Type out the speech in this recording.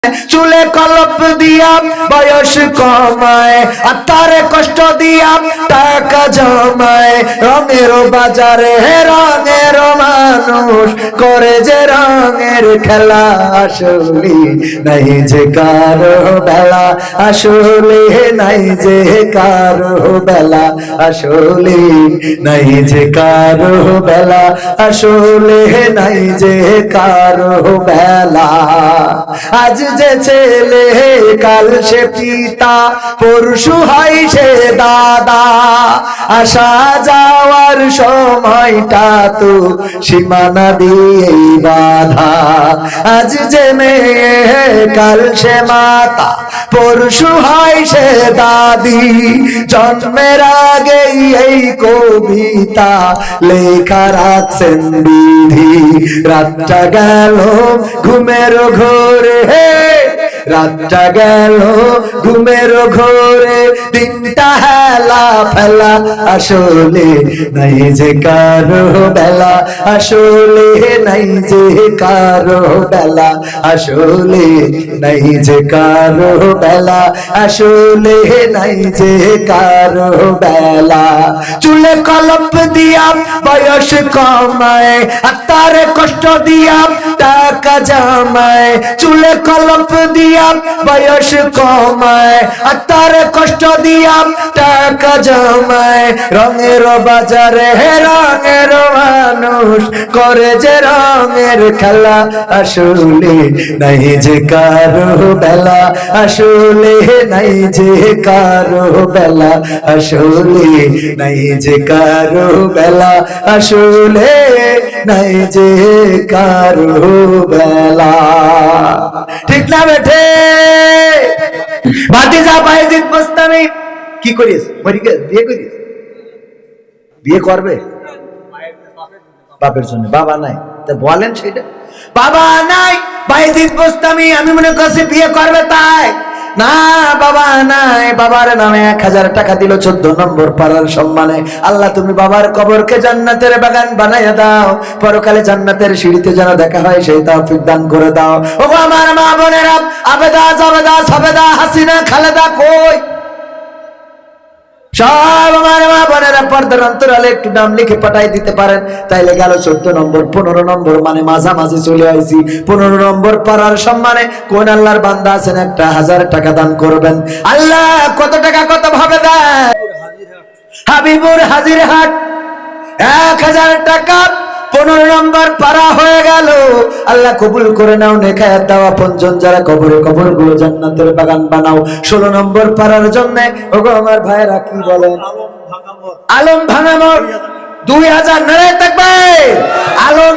চুলে কলপ দিয়া বয়স কমায়, আর তারে কষ্ট দিয়া টাকা জমায়। রঙের বাজারে রঙের মানুষ করে যে রঙের খেলা, আসলে নাই যে কারো বেলা, আসলে নাই যে কারো বেলা, আসলে নাই যে কারো বেলা, আসলে নাই যে কারো বেলা। আজ যে ছেলে কাল সে পিতা, পরশু হয় সে দাদা, আসা যাওয়ার সময়টা তো সীমানা দিয়ে বাধা। আজ যে মেয়ে কাল সে মাতা, পরশু হয় সে দাদি, জন্মের আগেই এই কবিতা লেখা রাখছেন বিধি। রাতটা গেল ঘুমের ঘোরে, রাতটা গেল ঘুমের ঘোরে, দিনটা হেলা ফেলা, আসলে নাই যে কারো বেলা, আসলে নাই যে কারো বেলা, আসলে নাই যে কারো বেলা, আসলে নাই যে কারো বেলা। চুলে কলপ দিয়া বয়স কমায়, আর তারে কষ্ট দিয়া টাকা জমায়। চুলে কলপ দিয়া বয়স কমায়, আর তারে কষ্ট দিয়া টাকা জমায়। রঙের বাজারে রঙের মানুষ করে যে রঙের খেলা, আসলে নাই যে কারো বেলা, আসলে নাই যে কারো বেলা, আসলে নাই যে কারো বেলা, আসলে নাই যে কারো বেলা। ঠিক না বেঠে? ভাতিজা বায়েজিদ বোস্তামি কি করিস? বিয়ে করিস? বিয়ে করবে বাপের জন্য? বাবা নাই, তা বলেন সেটা। বাবা নাই, বায়েজিদ বোস্তামি আমি মনে করছি বিয়ে করবে তাই না, বাবা নাই। বাবার নামে 1000 টাকা দিল 14 নম্বর পাড়ার সম্মানে। আল্লাহ তুমি বাবার কবরকে জান্নাতের বাগান বানাইয়া দাও, পরকালে জান্নাতের সিঁড়িতে যেন দেখা হয় সেই তৌফিক দান করে দাও। ও আমার মা বোনেরা, আবেদা জাবেদা সাবেদা হাসিনা খালেদা কই? সব আমার মা বোনেরা পর্দার অন্তরালে একটু নাম লিখে পাঠাই দিতে পারেন, তাইলে গেল 14 নম্বর। 15 নম্বর মানে মাঝামাঝি চলে আইছি। 15 নম্বর পাড়ার সম্মানে কোন আল্লাহর বান্দা আছেন একটা 1000 টাকা দান করবেন? আল্লাহ কত টাকা কত ভাবে দেয়? হাবিবুর হাজিরহাট 1000 টাকা। 15 নম্বর পারা হয়ে গেল। আল্লাহ কবুল করে নাও, নেখায়াত দাও আপনজন যারা কবরে, কবরগুলো জান্নাতের বাগান বানাও। 16 নম্বর পারার জন্য ওগো আমার ভাইরা কি বলেন? আলম ভাঙামর 2000 নারায়ে তাকবীর। আলম